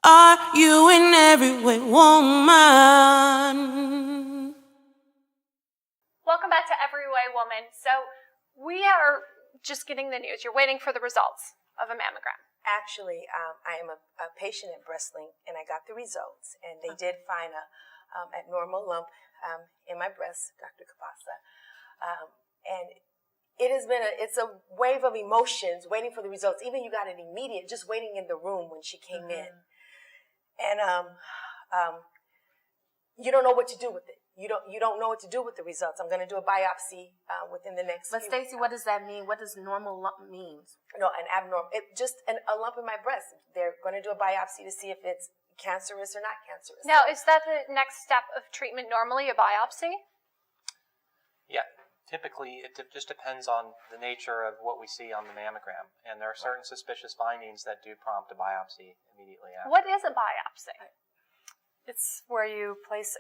Are you in every way, woman? Welcome back to Every Way Woman. So we are just getting the news. You're waiting for the results of a mammogram. Actually, I am a patient at BreastLink, and I got the results, and they did find a abnormal lump in my breast, Dr. Kabasa, and it has been it's a wave of emotions waiting for the results. Even you got it immediate, just waiting in the room when she came in, and you don't know what to do with it. You don't know what to do with the results. I'm going to do a biopsy within the next. But Stacey, what does that mean? What does normal lump mean? No, an abnormal. Just a lump in my breast. They're going to do a biopsy to see if it's cancerous or not cancerous. Now, is that the next step of treatment normally, a biopsy? Yeah. Typically, it just depends on the nature of what we see on the mammogram. And there are certain suspicious findings that do prompt a biopsy immediately after. What is a biopsy? It's where you place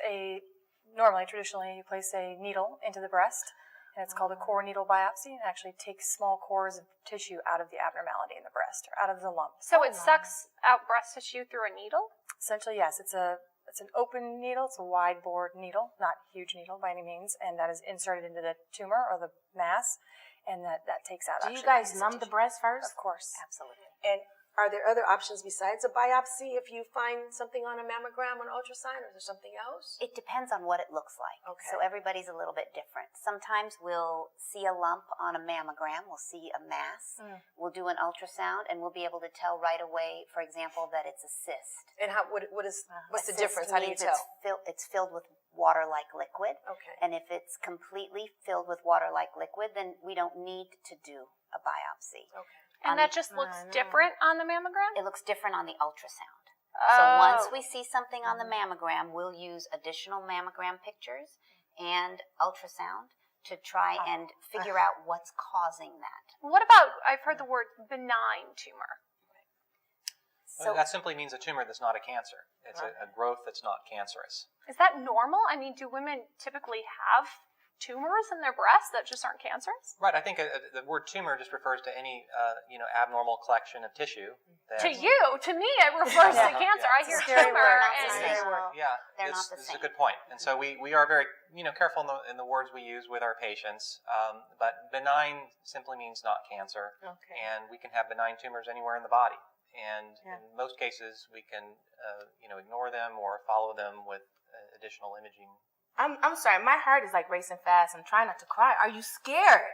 traditionally, you place a needle into the breast, and it's called a core needle biopsy, and actually takes small cores of tissue out of the abnormality in the breast, or out of the lump. So it sucks out breast tissue through a needle? Essentially, yes. It's an open needle. It's a wide bore needle, not a huge needle by any means, and that is inserted into the tumor or the mass, and that takes out. Do you guys numb the breast first? Of course. Absolutely. And are there other options besides a biopsy if you find something on a mammogram or an ultrasound, or is there something else? It depends on what it looks like. Okay. So everybody's a little bit different. Sometimes we'll see a lump on a mammogram, we'll see a mass, we'll do an ultrasound, and we'll be able to tell right away, for example, that it's a cyst. And what's the A cyst difference? How do you means tell? It's filled with water-like liquid. Okay. And if it's completely filled with water-like liquid, then we don't need to do a biopsy. Okay. And that just looks different on the mammogram? It looks different on the ultrasound. Oh. So once we see something on the mammogram, we'll use additional mammogram pictures and ultrasound to try and figure out what's causing that. What about, I've heard the word benign tumor. So that simply means a tumor that's not a cancer. It's a growth that's not cancerous. Is that normal? I mean, do women typically have tumors in their breasts that just aren't cancerous? Right. I think the word tumor just refers to any abnormal collection of tissue. To you, to me, it refers to cancer. I hear tumor, they're not the This same. is a good point. And so we are very careful in the words we use with our patients. But benign simply means not cancer. Okay. And we can have benign tumors anywhere in the body. And in most cases, we can ignore them or follow them with additional imaging. I'm sorry, my heart is like racing fast. I'm trying not to cry. Are you scared?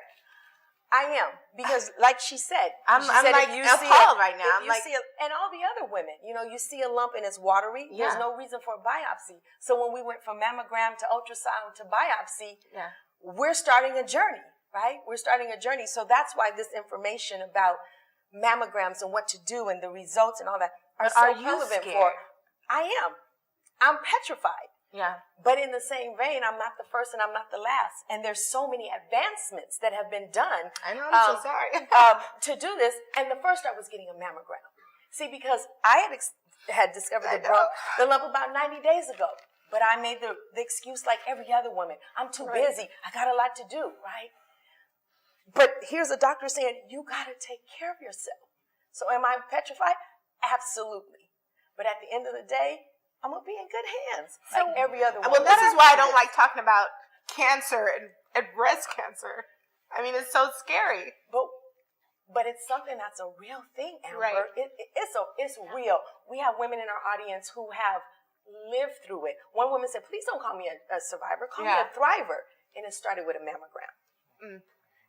I am, because like she said, I'm like if you appalled right now. and all the other women, you see a lump and it's watery, there's no reason for a biopsy. So when we went from mammogram to ultrasound to biopsy, we're starting a journey, right? We're starting a journey. So that's why this information about mammograms and what to do and the results and all that are relevant for. I am. I'm petrified. Yeah. But in the same vein, I'm not the first and I'm not the last. And there's so many advancements that have been done. I know, I'm so sorry. To do this. And the first I was getting a mammogram. See, because I had discovered the lump about 90 days ago. But I made the excuse like every other woman. I'm too busy. I got a lot to do, right? But here's a doctor saying, you got to take care of yourself. So am I petrified? Absolutely. But at the end of the day, I'm going to be in good hands, like every other one. Well, this is why I don't like talking about cancer and breast cancer. I mean, it's so scary. But it's something that's a real thing, Amber. Right. It's real. We have women in our audience who have lived through it. One woman said, please don't call me a survivor, call me a thriver. And it started with a mammogram.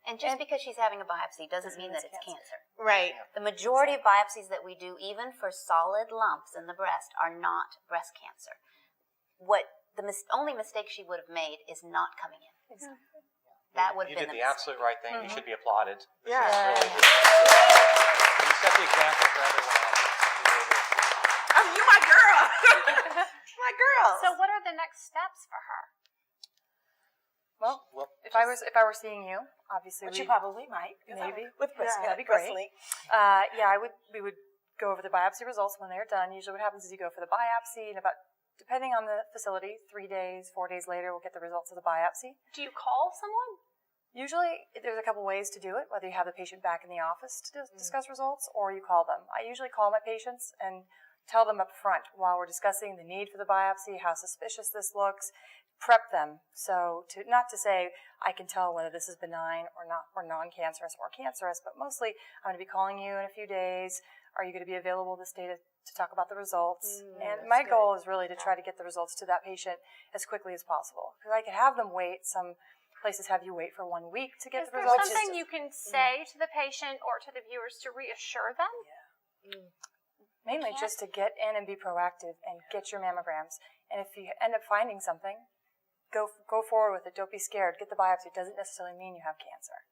And just because she's having a biopsy doesn't mean that it's cancer. Right. The majority of biopsies that we do, even for solid lumps in the breast, are not breast cancer. What the only mistake she would have made is not coming in. Exactly. That would have You been did the absolute right thing. You should be applauded. Yeah. Really good. You set the example for everyone else. You my girl. My girl. So what are the next steps for her? Well, if I were seeing you, obviously Which you probably might. maybe With breast, that'd be breast great. link. We would go over the biopsy results when they're done. Usually, what happens is you go for the biopsy, and depending on the facility, 3 days, 4 days later, we'll get the results of the biopsy. Do you call someone? Usually, there's a couple ways to do it, whether you have the patient back in the office to discuss results, or you call them. I usually call my patients and tell them up front while we're discussing the need for the biopsy, how suspicious this looks, prep them. So not to say I can tell whether this is benign or not, or non-cancerous or cancerous, but mostly I'm going to be calling you in a few days. Are you going to be available this day to talk about the results? And my goal is really to try to get the results to that patient as quickly as possible. Because I could have them wait. Some places have you wait for 1 week to get Is the there results. something you can say to the patient or to the viewers to reassure them? Mainly just to get in and be proactive and get your mammograms. And if you end up finding something, go forward with it. Don't be scared. Get the biopsy. It doesn't necessarily mean you have cancer.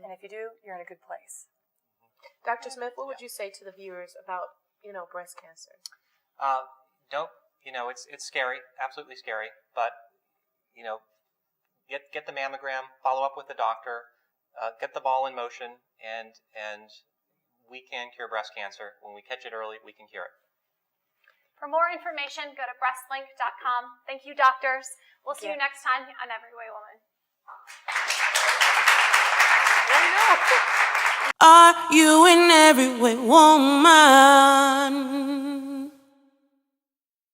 And if you do, you're in a good place. Dr. Smith, what would you say to the viewers about, breast cancer? It's scary, absolutely scary, but, get the mammogram, follow up with the doctor, get the ball in motion, and we can cure breast cancer. When we catch it early, we can cure it. For more information, go to breastlink.com. Thank you, doctors. We'll see you next time on Every Way Woman. Are you in every way woman?